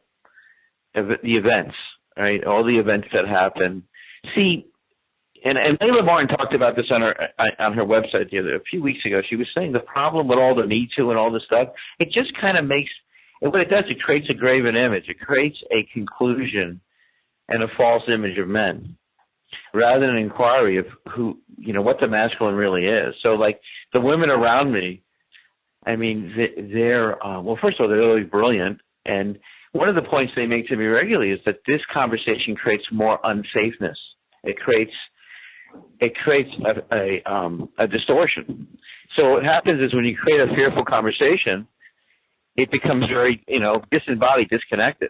Speaker 2: the events, right? All the events that happen. See, and Layla Martin talked about this on her website a few weeks ago. She was saying the problem with all the Me Too and all this stuff, it just kind of makes, and what it does, it creates a graven image. It creates a conclusion and a false image of men, rather than an inquiry of who, what the masculine really is. So, like, the women around me, I mean, they're first of all, they're really brilliant. And one of the points they make to me regularly is that this conversation creates more unsafeness. It creates a distortion. So what happens is when you create a fearful conversation, it becomes very, disembodied, disconnected.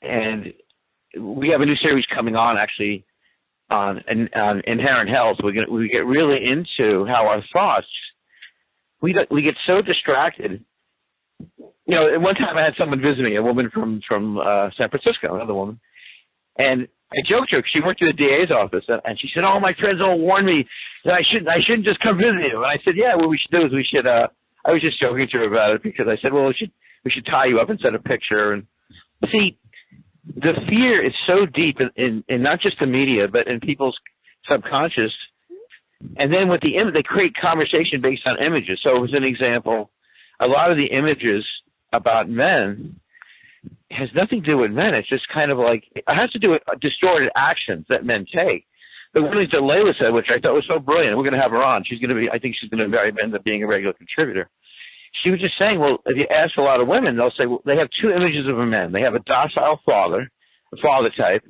Speaker 2: And we have a new series coming on, actually, on inherent health. We get really into how our thoughts, we get so distracted. At one time I had someone visit me, a woman from San Francisco, another woman, and I joked to her, she worked at the DA's office, and she said, "Oh, my friends all warned me that I shouldn't just come visit you." And I said, "Yeah, what we should do is we should." I was just joking to her about it because I said, "Well, we should tie you up and send a picture." And see, the fear is so deep in not just the media, but in people's subconscious. And then with they create conversation based on images. So as an example, a lot of the images about men has nothing to do with men. It's just kind of like, it has to do with distorted actions that men take. The one thing that Layla said, which I thought was so brilliant, we're going to have her on. I think she's going to end up being a regular contributor. She was just saying, well, if you ask a lot of women, they'll say, well, they have two images of a man. They have a docile father, the father type,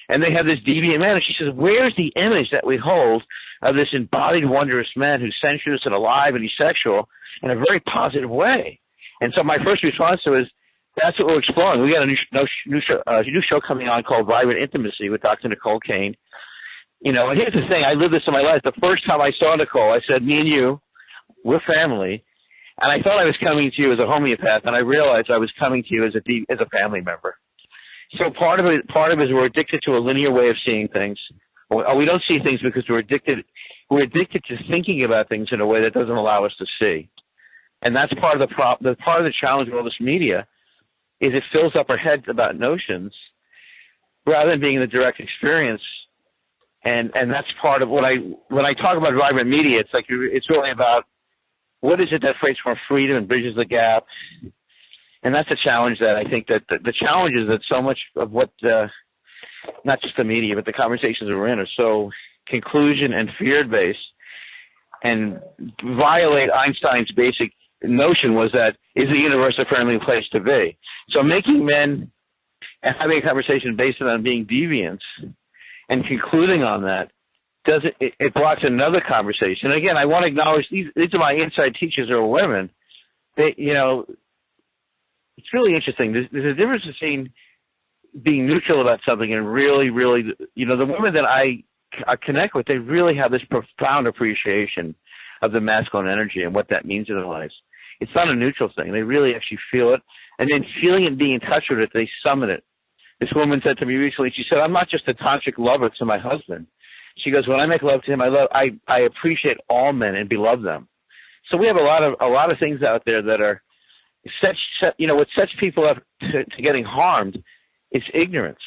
Speaker 2: and they have this deviant man. And she says, where's the image that we hold of this embodied, wondrous man who's sensuous and alive and he's sexual in a very positive way? And so my first response to it is, that's what we're exploring. We got a new show coming on called Vibrant Intimacy with Dr. Nicole Kane. And here's the thing. I lived this in my life. The first time I saw Nicole, I said, me and you, we're family. And I thought I was coming to you as a homeopath, and I realized I was coming to you as a family member. So part of it is we're addicted to a linear way of seeing things. Or we don't see things because we're addicted to thinking about things in a way that doesn't allow us to see. And that's part of the challenge of all this media, is it fills up our heads about notions rather than being in the direct experience. And that's part of when I talk about vibrant media, it's really about what is it that creates more freedom and bridges the gap. And that's a challenge that I think that the challenge is that so much of what, not just the media, but the conversations we're in are so conclusion and fear-based and violate Einstein's basic notion was that, is the universe a friendly place to be? So making men and having a conversation based on being deviants and concluding on that, it blocks another conversation. And again, I want to acknowledge these are my inside teachers are women. They, it's really interesting. There's a difference between being neutral about something and really, really, the women that I connect with, they really have this profound appreciation of the masculine energy and what that means in their lives. It's not a neutral thing. They really actually feel it. And then feeling it and being in touch with it, they summon it. This woman said to me recently, she said, I'm not just a tantric lover to my husband. She goes, when I make love to him, I appreciate all men and beloved them. So we have a lot of things out there that are what sets people up to getting harmed is ignorance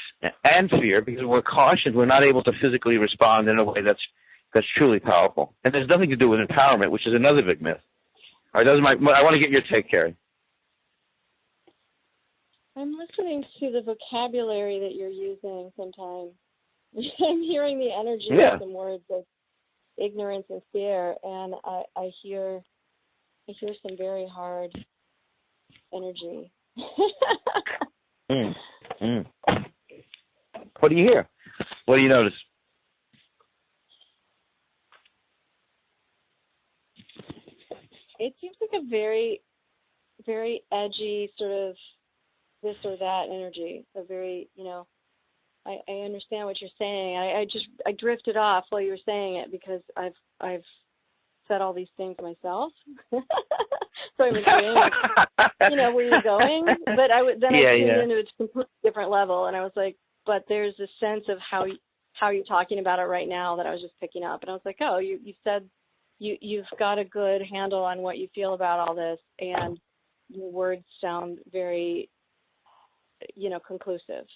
Speaker 2: and fear, because we're cautioned, we're not able to physically respond in a way that's truly powerful. And there's nothing to do with empowerment, which is another big myth. All right, I want to get your take, Carrie.
Speaker 3: I'm listening to the vocabulary that you're using sometimes. I'm hearing the energy of some words of ignorance and fear, and I hear some very hard energy.
Speaker 2: What do you hear? What do you notice?
Speaker 3: It seems like a very, very edgy sort of this or that energy. A very, I understand what you're saying. I drifted off while you were saying it because I've said all these things myself. So I'm agreeing, where you're going. But I tuned into a completely different level, and I was like, but there's a sense of how you're talking about it right now that I was just picking up, and I was like, oh, you said you've got a good handle on what you feel about all this, and your words sound very, conclusive.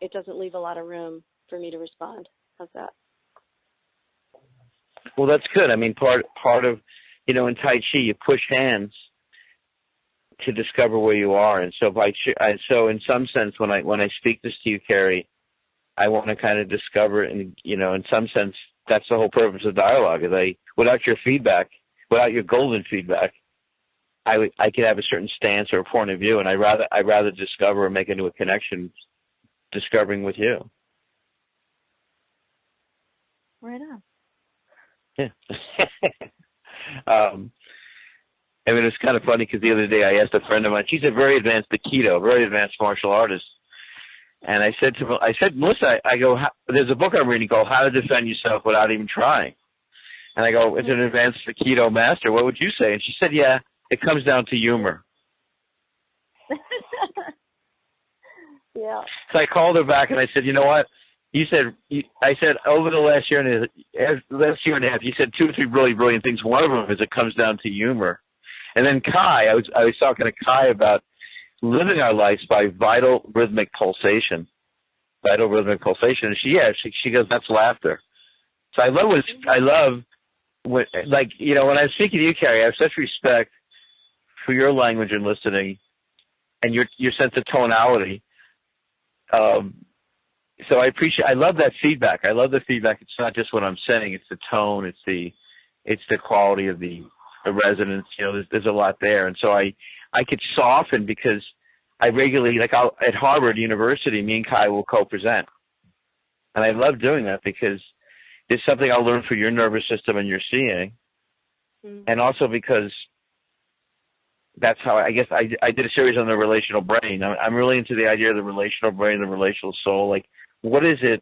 Speaker 3: It doesn't leave a lot of room for me to respond. How's that?
Speaker 2: Well, that's good. I mean, part of, in Tai Chi, you push hands to discover where you are. And so so in some sense, when I speak this to you, Carrie, I want to kind of discover it. And, in some sense, that's the whole purpose of dialogue. Is without your feedback, without your golden feedback, I could have a certain stance or a point of view, and I'd rather discover or make into a connection discovering with you.
Speaker 3: Right on.
Speaker 2: Yeah. It's kind of funny because the other day I asked a friend of mine, she's a very advanced Aikido, very advanced martial artist. And I said to her, Melissa, I go, there's a book I'm reading called How to Defend Yourself Without Even Trying. And I go, as an advanced Aikido master, what would you say? And she said, yeah, it comes down to humor.
Speaker 3: Yeah.
Speaker 2: So I called her back and I said, you know what? I said, over the last year and a half, you said 2 or 3 really brilliant things. One of them is it comes down to humor. And then Kai, I was talking to Kai about living our lives by vital rhythmic pulsation. And she goes, that's laughter. So I love when I'm speaking to you, Carrie, I have such respect for your language and listening and your sense of tonality. So I love that feedback. I love the feedback. It's not just what I'm saying. It's the tone. It's the quality of the resonance. There's a lot there. And so I could soften because I regularly, at Harvard University, me and Kai will co-present. And I love doing that because there's something I'll learn for your nervous system and your seeing. Mm-hmm. And also because that's how I guess I did a series on the relational brain. I'm really into the idea of the relational brain, the relational soul. Like, what is it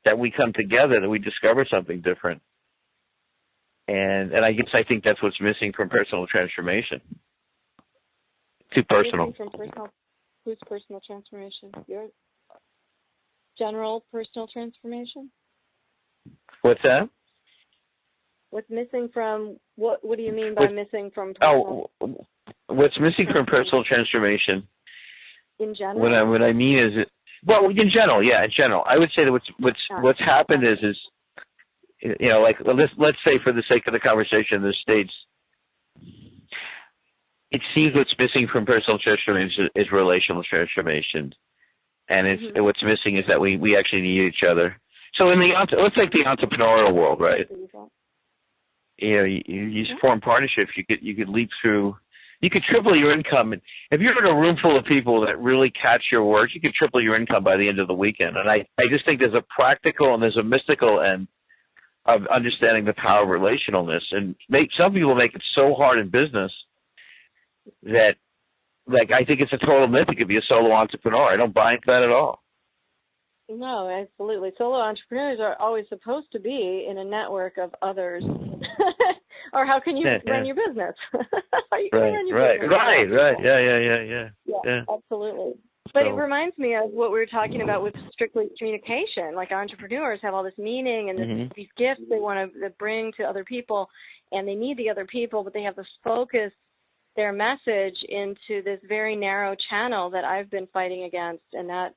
Speaker 2: that we come together, that we discover something different? And I think that's what's missing from personal transformation. Too personal.
Speaker 3: Whose personal transformation? Your general personal transformation?
Speaker 2: What's that?
Speaker 3: What's missing from what do you mean by missing from personal?
Speaker 2: What's missing from personal transformation?
Speaker 3: In general?
Speaker 2: What I mean is, in general, yeah, in general. I would say that what's happened is let's say for the sake of the conversation, the states, it seems what's missing from personal transformation is relational transformation. And what's missing is that we actually need each other. So let's take the entrepreneurial world, right? You know, you form partnerships. You could leap through. You could triple your income. And if you're in a room full of people that really catch your work, you could triple your income by the end of the weekend. And I just think there's a practical and there's a mystical end of understanding the power of relationalness. And some people make it so hard in business that, like, I think it's a total myth to be a solo entrepreneur. I don't buy into that at all. No, absolutely. Solo entrepreneurs are always supposed to be in a network of others. Or how can you run your business? Right. Yeah, absolutely. But it reminds me of what we were talking about with strictly communication. Like, entrepreneurs have all this meaning and these gifts they want to bring to other people, and they need the other people, but they have to focus their message into this very narrow channel that I've been fighting against, and that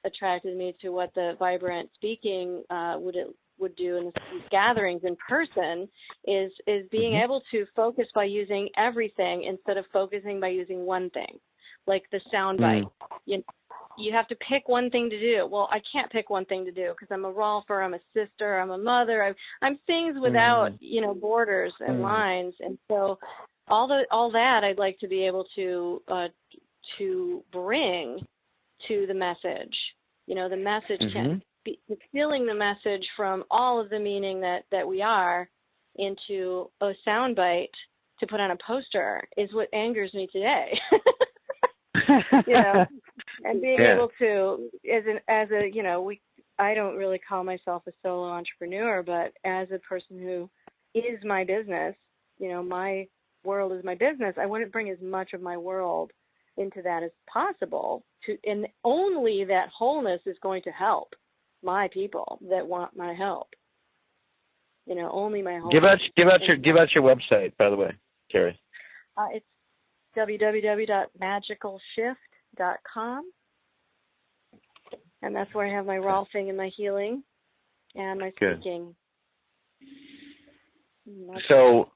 Speaker 2: attracted me to what the vibrant speaking would do in these gatherings in person is being able to focus by using everything instead of focusing by using one thing, like the soundbite. You have to pick one thing to do. Well, I can't pick one thing to do because I'm a rolfer, I'm a sister, I'm a mother. I'm things without borders and lines, and so all that I'd like to be able to bring to the message. The message can be distilling the message from all of the meaning that we are into a soundbite to put on a poster is what angers me today. And being able to, I don't really call myself a solo entrepreneur, but as a person who is my business, my world is my business, I want to bring as much of my world into that as possible, and only that wholeness is going to help my people that want my help. Only my wholeness. Give out your website, by the way, Carrie. It's www.magicalshift.com, and that's where I have my rolfing and my healing and my speaking. So.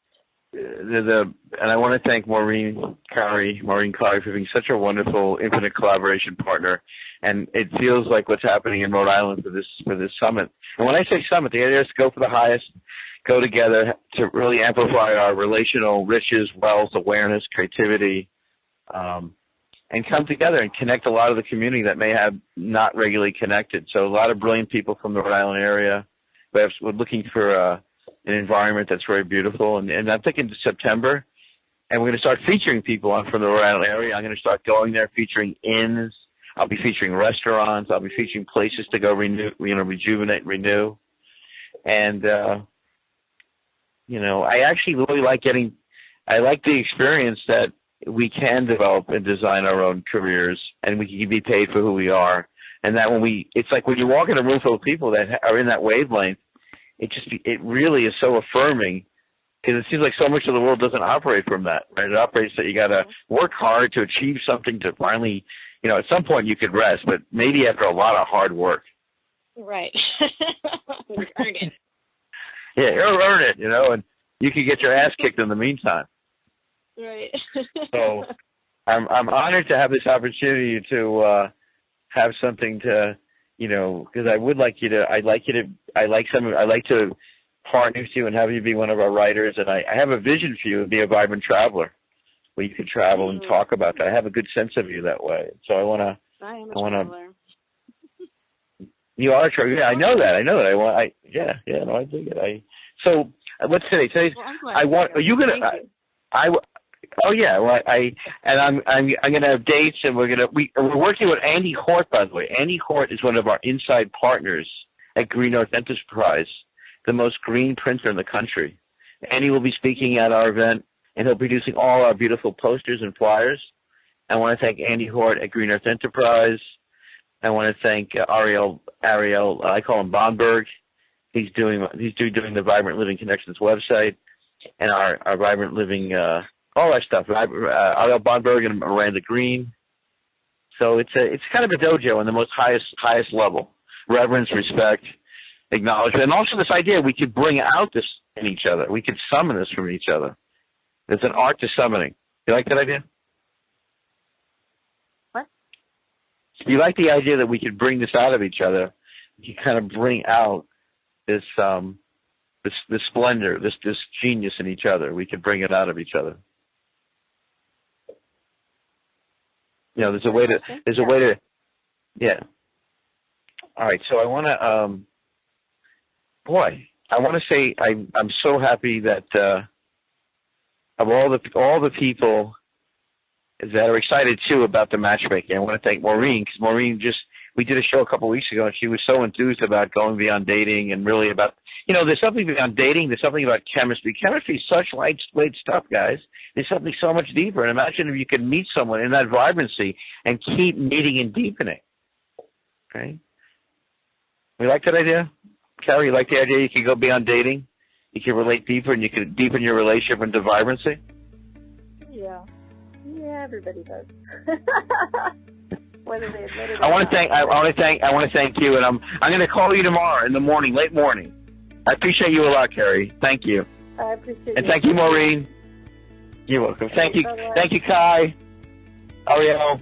Speaker 2: And I want to thank Maureen Clary for being such a wonderful infinite collaboration partner. And it feels like what's happening in Rhode Island for this summit. And when I say summit, the idea is to go for the highest, go together to really amplify our relational riches, wealth, awareness, creativity, and come together and connect a lot of the community that may have not regularly connected. So a lot of brilliant people from the Rhode Island area. We're looking for an environment that's very beautiful, and I'm thinking September, and we're going to start featuring people from the Rhode Island area. I'm going to start going there, featuring inns. I'll be featuring restaurants. I'll be featuring places to go rejuvenate, renew, and I actually really like the experience that we can develop and design our own careers, and we can be paid for who we are, and that it's like when you walk in a room full of people that are in that wavelength. It really is so affirming, because it seems like so much of the world doesn't operate from that, right? It operates that you got to work hard to achieve something to finally, at some point you could rest, but maybe after a lot of hard work. Right. Earn it. Yeah, earn it, and you can get your ass kicked in the meantime. Right. So I'm honored to have this opportunity to have something to, because I'd like to partner with you and have you be one of our writers. And I have a vision for you to be a vibrant traveler where you could travel and talk about that. I have a good sense of you that way. So I am a traveler. You are a traveler. Yeah, I know that. I dig it. So what's today? Today's, I'm gonna have dates, and we're working with Andy Hort, by the way. Andy Hort is one of our inside partners at Green Earth Enterprise, the most green printer in the country. Andy will be speaking at our event, and he'll be producing all our beautiful posters and flyers. I want to thank Andy Hort at Green Earth Enterprise. I want to thank Ariel. I call him Bonberg. He's doing the Vibrant Living Connections website and our Vibrant Living. All that stuff. Ariel Bonberg and Miranda Green. So it's kind of a dojo on the most highest level. Reverence, respect, acknowledgement, and also this idea we could bring out this in each other. We could summon this from each other. There's an art to summoning. You like that idea?
Speaker 3: What?
Speaker 2: You like the idea that we could bring this out of each other? You kind of bring out this this splendor, this genius in each other. We could bring it out of each other. You know, there's a way to, yeah. All right, so I want to, I want to say I'm so happy that of all the people that are excited too about the matchmaking. I want to thank Maureen, because Maureen we did a show a couple of weeks ago, and she was so enthused about going beyond dating and really about, there's something beyond dating. There's something about chemistry. Chemistry is such lightweight stuff, guys. There's something so much deeper. And imagine if you could meet someone in that vibrancy and keep meeting and deepening. Okay? We like that idea? Carrie, you like the idea you could go beyond dating? You can relate deeper, and you can deepen your relationship into vibrancy?
Speaker 3: Yeah. Yeah, everybody does. Whether they admit it or
Speaker 2: I want to thank you, and I'm going to call you tomorrow in the morning, late morning. I appreciate you a lot, Carrie. Thank you.
Speaker 3: I appreciate
Speaker 2: And thank you, Maureen. You're welcome. Thank you. Thank you, Kai. Ariel.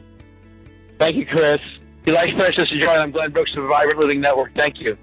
Speaker 2: Thank you, Chris. If you like Precious and Joy, I'm Glenn Brooks of the Vibrant Living Network. Thank you.